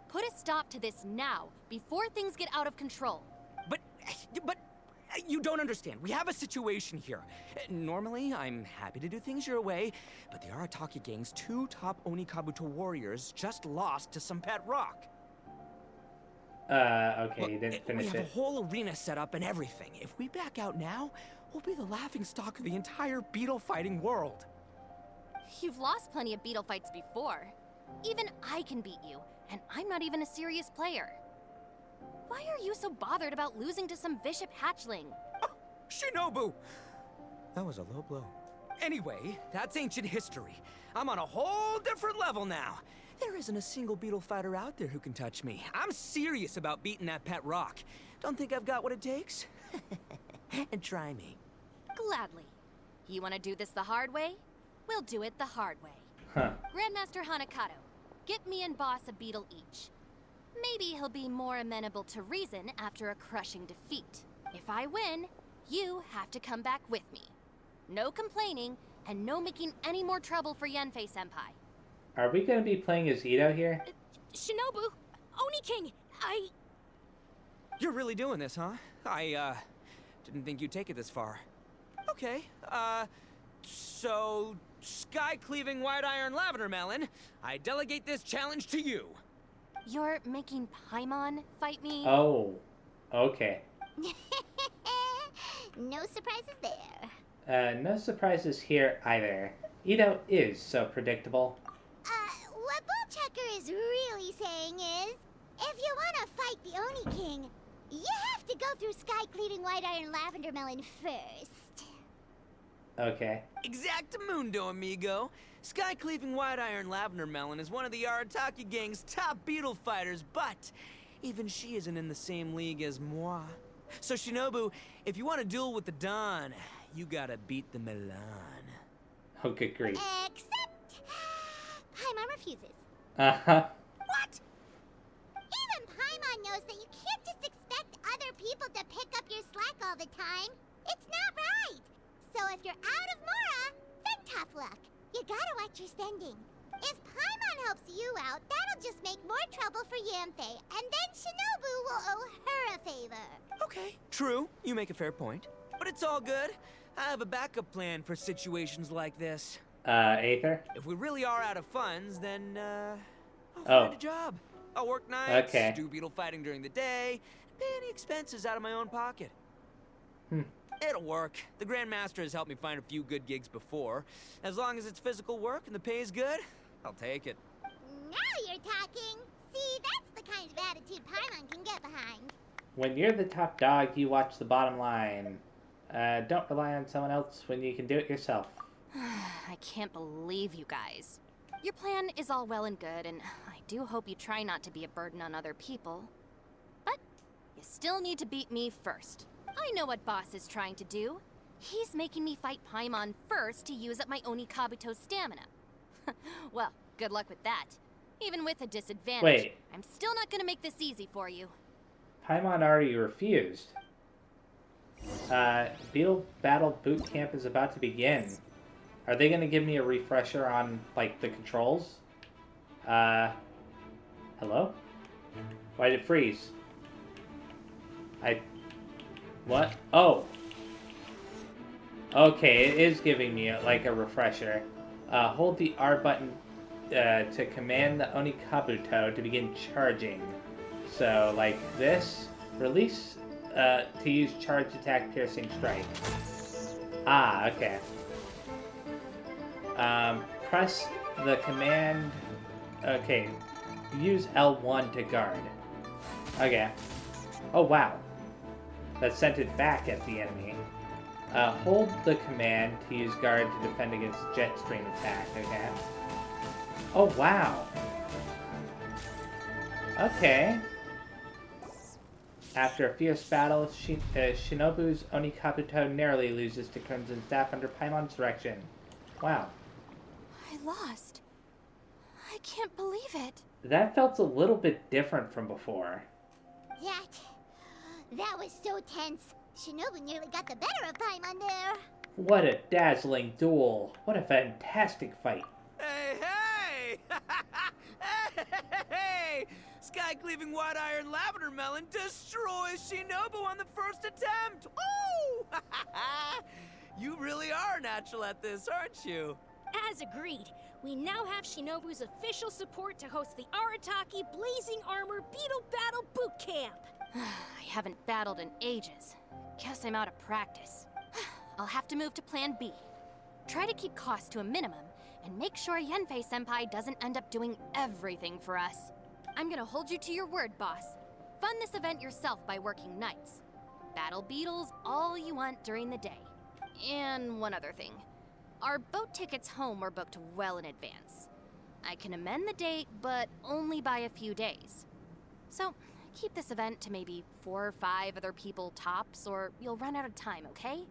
Put a stop to this now, before things get out of control. But you don't understand. We have a situation here. Normally, I'm happy to do things your way, but the Arataki gang's 2 top Onikabuto warriors just lost to some pet rock. Okay, Look, you didn't finish we have a it. whole arena set up and everything. If we back out now, we'll be the laughingstock of the entire beetle fighting world. You've lost plenty of beetle fights before. Even I can beat you, and I'm not even a serious player. Why are you so bothered about losing to some bishop hatchling? Oh, Shinobu! That was a low blow. Anyway, that's ancient history. I'm on a whole different level now. There isn't a single beetle fighter out there who can touch me. I'm serious about beating that pet rock. Don't think I've got what it takes? And try me. Gladly. You want to do this the hard way? We'll do it the hard way. Huh. Grandmaster Hanakato, get me and Boss a beetle each. Maybe he'll be more amenable to reason after a crushing defeat. If I win, you have to come back with me. No complaining, and no making any more trouble for Yenfei-senpai. Are we going to be playing as Ito here? Shinobu, Oni King, You're really doing this, huh? I didn't think you'd take it this far. Okay, so sky-cleaving white iron lavender melon, I delegate this challenge to you. You're making Paimon fight me? Oh, okay. No surprises there. No surprises here either. Ito is so predictable. What Bullchecker is really saying is, if you want to fight the Oni King, you have to go through sky-cleaving white iron lavender melon first. Okay. Exactamundo, amigo. Sky-cleaving white iron lavender melon is one of the Arataki gang's top beetle fighters, but even she isn't in the same league as moi. So Shinobu, if you want to duel with the Don, you gotta beat the Milan. Oh, good grief. Except, Paimon refuses. Uh-huh. What? Even Paimon knows that you can't just expect other people to pick up your slack all the time. It's not right. So if you're out of Mora, then tough luck. You gotta watch your spending. If Paimon helps you out, that'll just make more trouble for Yanfei, and then Shinobu will owe her a favor. Okay, true. You make a fair point. But it's all good. I have a backup plan for situations like this. Aether? If we really are out of funds, then, I'll find a job. I'll work nights, Okay. do beetle fighting during the day, and pay any expenses out of my own pocket. It'll work. The Grandmaster has helped me find a few good gigs before. As long as it's physical work and the pay is good, I'll take it. Now you're talking. See, that's the kind of attitude Paimon can get behind. When you're the top dog, you watch the bottom line. Don't rely on someone else when you can do it yourself. I can't believe you guys. Your plan is all well and good, and I do hope you try not to be a burden on other people. But you still need to beat me first. I know what Boss is trying to do. He's making me fight Paimon first to use up my Onikabuto's stamina. Well, good luck with that. Even with a disadvantage, Wait. I'm still not gonna make this easy for you. Paimon already refused. Beetle Battle Boot Camp is about to begin. Are they going to give me a refresher on, the controls? Hello? Why did it freeze? What? Oh! Okay, it is giving me like a refresher. Hold the R button to command the Onikabuto to begin charging. So, like this. Release to use charge attack piercing strike. Ah, okay. Press the command... Okay. Use L1 to guard. Okay. Oh, wow. That sent it back at the enemy. Hold the command to use guard to defend against jet stream attack. Okay. Oh, wow. Okay. After a fierce battle, Shinobu's Onikabuto narrowly loses to Crimson Staff under Paimon's direction. Wow. I lost. I can't believe it. That felt a little bit different from before. That was so tense. Shinobu nearly got the better of Paimon there. What a dazzling duel. What a fantastic fight. Hey, hey! Hey! Sky-cleaving white iron lavender melon destroys Shinobu on the first attempt! Ooh! You really are natural at this, aren't you? As agreed, we now have Shinobu's official support to host the Arataki Blazing Armor Beetle Battle Boot Camp. I haven't battled in ages. Guess I'm out of practice. I'll have to move to Plan B. Try to keep costs to a minimum, and make sure Yanfei-senpai doesn't end up doing everything for us. I'm gonna hold you to your word, boss. Fund this event yourself by working nights. Battle beetles all you want during the day. And one other thing. Our boat tickets home were booked well in advance. I can amend the date, but only by a few days. So, keep this event to maybe 4 or 5 other people tops, or you'll run out of time, okay? I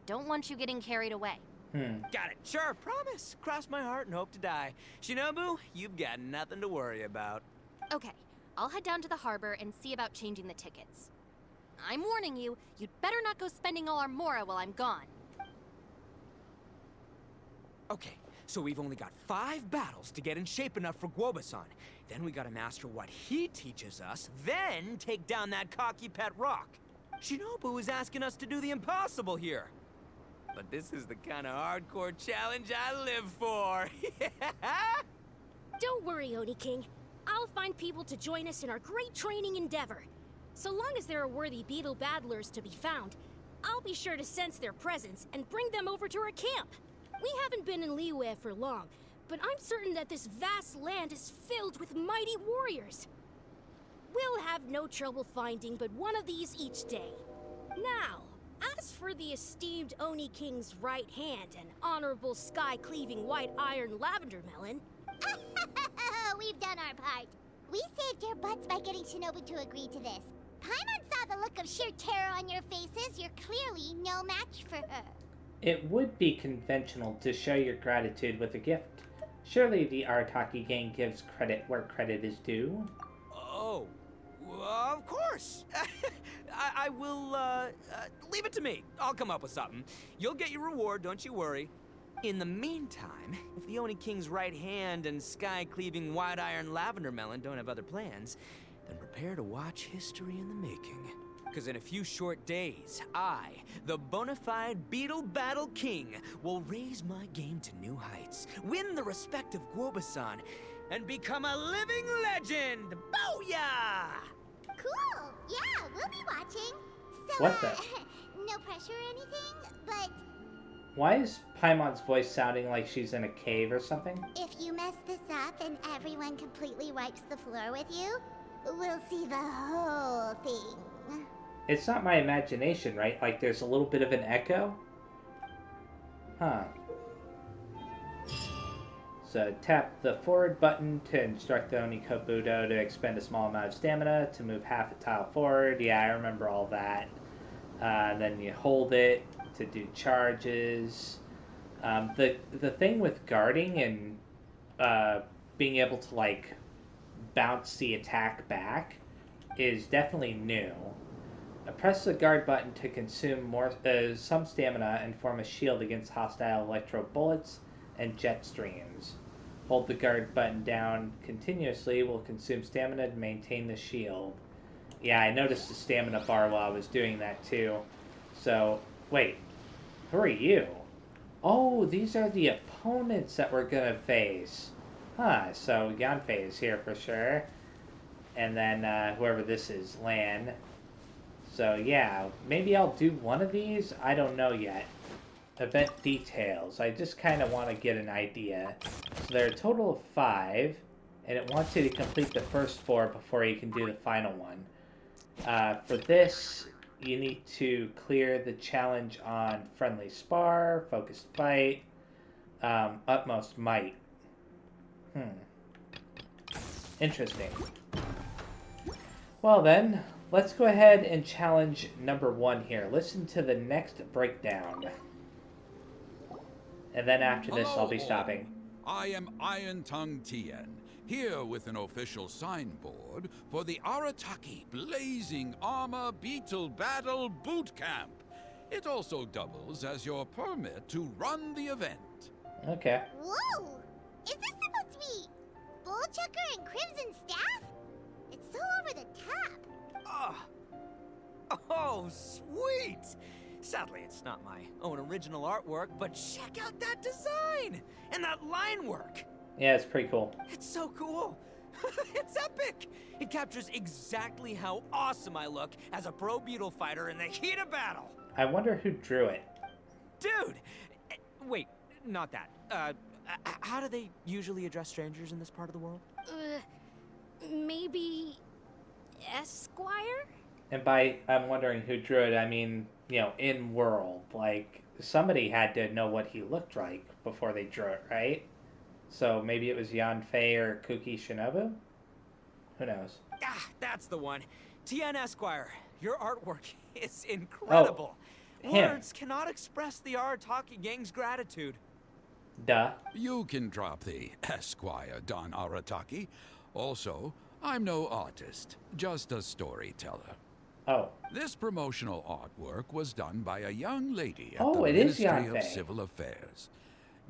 don't want you getting carried away. Got it. Sure, promise. Cross my heart and hope to die. Shinobu, you've got nothing to worry about. Okay, I'll head down to the harbor and see about changing the tickets. I'm warning you, you'd better not go spending all our mora while I'm gone. Okay, so we've only got 5 battles to get in shape enough for Guoba-san. Then we gotta master what he teaches us, then take down that cocky pet rock. Shinobu is asking us to do the impossible here. But this is the kind of hardcore challenge I live for. Don't worry, Oni King. I'll find people to join us in our great training endeavor. So long as there are worthy beetle battlers to be found, I'll be sure to sense their presence and bring them over to our camp. We haven't been in Liyue for long, but I'm certain that this vast land is filled with mighty warriors. We'll have no trouble finding but one of these each day. Now, as for the esteemed Oni King's right hand and honorable sky-cleaving white iron lavender melon... We've done our part. We saved your butts by getting Shinobu to agree to this. Paimon saw the look of sheer terror on your faces. You're clearly no match for her. It would be conventional to show your gratitude with a gift. Surely the Arataki gang gives credit where credit is due. Oh, of course. I will, leave it to me. I'll come up with something. You'll get your reward, don't you worry. In the meantime, if the Oni King's right hand and sky-cleaving white iron lavender melon don't have other plans, then prepare to watch history in the making. Because in a few short days, I, the bona fide Beetle Battle King, will raise my game to new heights, win the respect of Guoba-san, and become a living legend! Booyah! Cool. Yeah, we'll be watching. So, What the? no pressure or anything, but Why is Paimon's voice sounding like she's in a cave or something? if you mess this up and everyone completely wipes the floor with you, we'll see the whole thing. It's not my imagination, right? Like there's a little bit of an echo? Huh. So tap the forward button to instruct the Onikabuto to expend a small amount of stamina to move half a tile forward. Yeah, I remember all that. Then you hold it to do charges. The thing with guarding and being able to like bounce the attack back is definitely new. Press the guard button to consume some stamina and form a shield against hostile electro bullets and jet streams. Hold the guard button down continuously will consume stamina to maintain the shield. Yeah, I noticed the stamina bar while I was doing that too. So, wait, who are you? Oh, these are the opponents that we're gonna face. Huh, so Yanfei is here for sure. And then whoever this is, Lan. So yeah, maybe I'll do one of these? I don't know yet. Event details. I just kind of want to get an idea. So there are a total of 5, and it wants you to complete the first 4 before you can do the final one. For this, you need to clear the challenge on Friendly Spar, Focused Fight, Utmost Might. Interesting. Well then, let's go ahead and challenge number 1 here. Listen to the next breakdown. And then after this, I'll be stopping. I am Iron Tongue Tien, here with an official signboard for the Arataki Blazing Armor Beetle Battle Boot Camp. It also doubles as your permit to run the event. Okay. Whoa! Is this supposed to be Bullchucker and Crimson Staff? It's so over the top. Oh, sweet! Sadly, it's not my own original artwork, but check out that design! And that line work! Yeah, it's pretty cool. It's so cool! It's epic! It captures exactly how awesome I look as a pro Beetle fighter in the heat of battle! I wonder who drew it. Dude! Wait, not that. How do they usually address strangers in this part of the world? Maybe Esquire? And by I'm wondering who drew it, I mean, you know, in world. Like, somebody had to know what he looked like before they drew it, right? So maybe it was Yanfei or Kuki Shinobu? Who knows? Ah, that's the one. Tien Esquire, your artwork is incredible. Words cannot express the Arataki gang's gratitude. Duh. You can drop the Esquire, Don Arataki. Also, I'm no artist, just a storyteller. Oh. This promotional artwork was done by a young lady at Oh, the it is Ministry of Yanfei. Civil Affairs.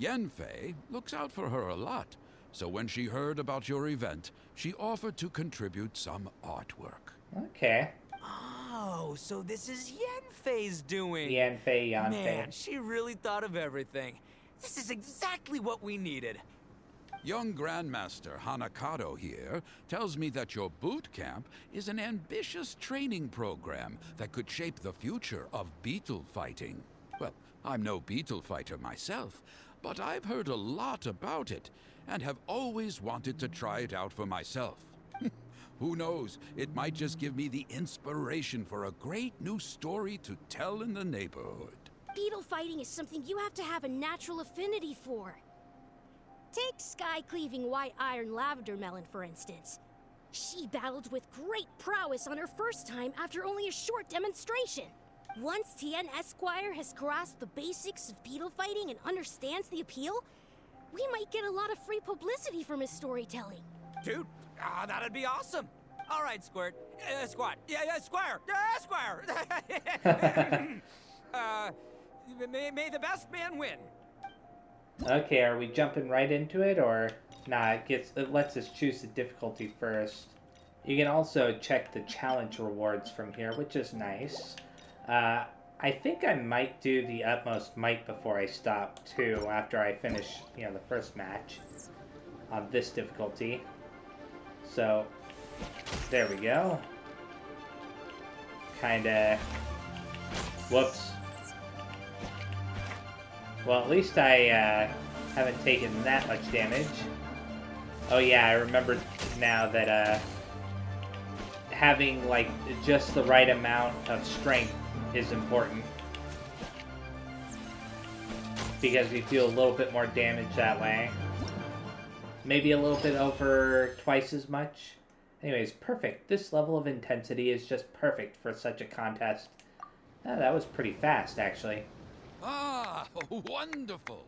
Yanfei looks out for her a lot, so when she heard about your event, she offered to contribute some artwork. Okay. Oh, so this is Yanfei's doing. Yanfei. Man, she really thought of everything. This is exactly what we needed. Young Grandmaster Hanakado here tells me that your boot camp is an ambitious training program that could shape the future of beetle fighting. Well, I'm no beetle fighter myself, but I've heard a lot about it and have always wanted to try it out for myself. Who knows, it might just give me the inspiration for a great new story to tell in the neighborhood. Beetle fighting is something you have to have a natural affinity for. Take sky-cleaving white iron lavender melon, for instance. She battled with great prowess on her first time after only a short demonstration. Once Tien Esquire has grasped the basics of beetle fighting and understands the appeal, we might get a lot of free publicity from his storytelling. Dude, that'd be awesome. All right, Squirt. Squad. Yeah, Squire. Esquire. May the best man win. Okay, are we jumping right into it, or nah? It lets us choose the difficulty first. You can also check the challenge rewards from here, which is nice. I think I might do the utmost might before I stop too, after I finish, you know, the first match on this difficulty. So there we go. Kinda. Whoops. Well, at least I haven't taken that much damage. Oh yeah, I remember now that having like just the right amount of strength is important. Because you do a little bit more damage that way. Maybe a little bit over twice as much. Anyways, perfect. This level of intensity is just perfect for such a contest. Oh, that was pretty fast, actually. Ah, wonderful.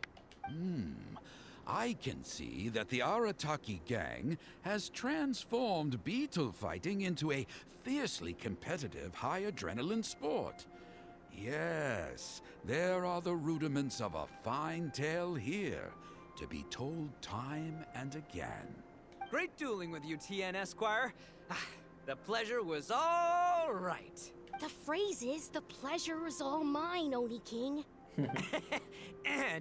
I can see that the Arataki gang has transformed beetle fighting into a fiercely competitive high adrenaline sport. Yes, there are the rudiments of a fine tale here. to be told time and again. Great dueling with you, TN Esquire. The pleasure was all right. The phrase is, the pleasure is all mine, Oni King.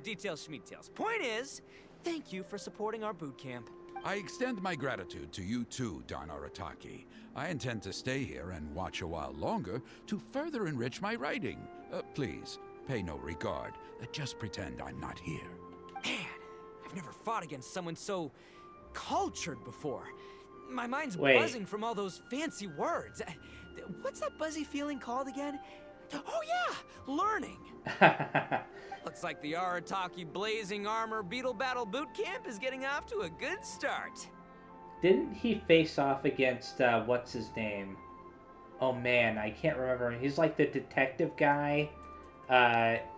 Details schmeetails. Point is, thank you for supporting our boot camp. I extend my gratitude to you too, Don Arataki. I intend to stay here and watch a while longer to further enrich my writing. Please, pay no regard. Just pretend I'm not here. Man, I've never fought against someone so cultured before. My mind's Wait. buzzing from all those fancy words. What's that buzzy feeling called again? Oh yeah, learning. Looks like the Arataki Blazing Armor Beetle Battle Boot Camp is getting off to a good start. Didn't he face off against, what's his name? Oh man, I can't remember. He's like the detective guy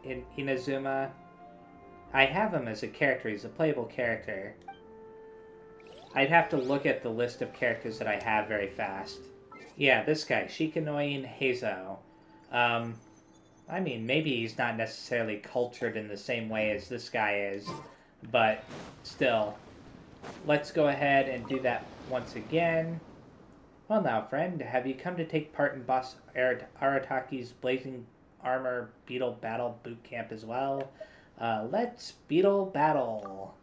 in Inazuma. I have him as a character. He's a playable character. I'd have to look at the list of characters that I have very fast. Yeah, this guy, Shikanoin Heizo. I mean, maybe he's not necessarily cultured in the same way as this guy is, but still. Let's go ahead and do that once again. Well now, friend, have you come to take part in Boss Arataki's Blazing Armor Beetle Battle Boot Camp as well? Let's Beetle Battle.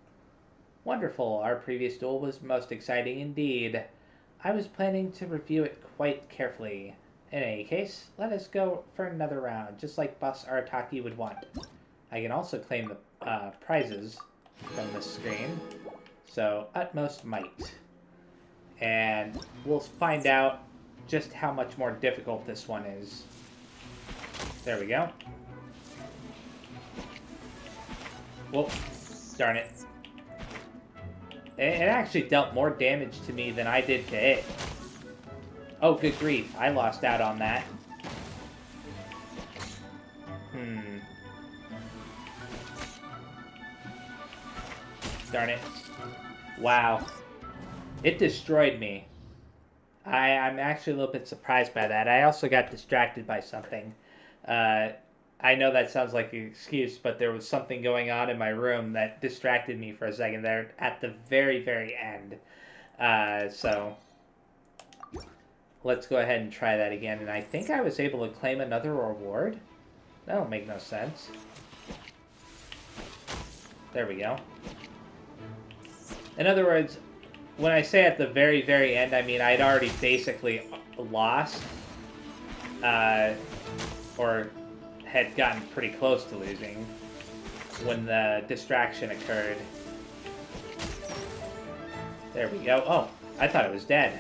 Wonderful, our previous duel was most exciting indeed. I was planning to review it quite carefully. In any case, let us go for another round, just like Boss Arataki would want. I can also claim the prizes from this screen. So, utmost might. And we'll find out just how much more difficult this one is. There we go. Whoa, darn it. It actually dealt more damage to me than I did to it. Oh, good grief. I lost out on that. Darn it. Wow. It destroyed me. I'm actually a little bit surprised by that. I also got distracted by something. I know that sounds like an excuse, but there was something going on in my room that distracted me for a second there at the very, very end. So let's go ahead and try that again. And I think I was able to claim another reward. That'll make no sense. There we go. In other words, when I say at the very, very end, I mean I'd already basically lost. Or had gotten pretty close to losing when the distraction occurred. There we go. Oh, I thought it was dead.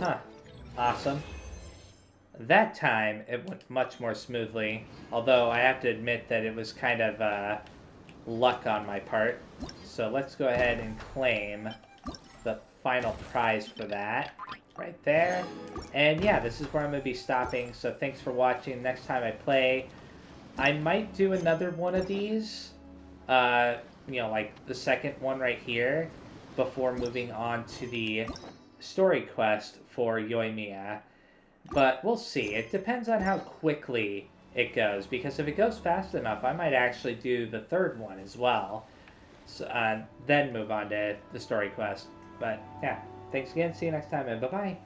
Huh. Awesome. That time, it went much more smoothly. Although, I have to admit that it was kind of luck on my part. So let's go ahead and claim the final prize for that. Right there. And yeah, this is where I'm going to be stopping. So thanks for watching. Next time I play, I might do another one of these. You know, like the second one right here. Before moving on to the story quest for Yoimiya. But we'll see. It depends on how quickly it goes. Because if it goes fast enough, I might actually do the third one as well. So, then move on to the story quest. But yeah, thanks again. See you next time, and bye-bye.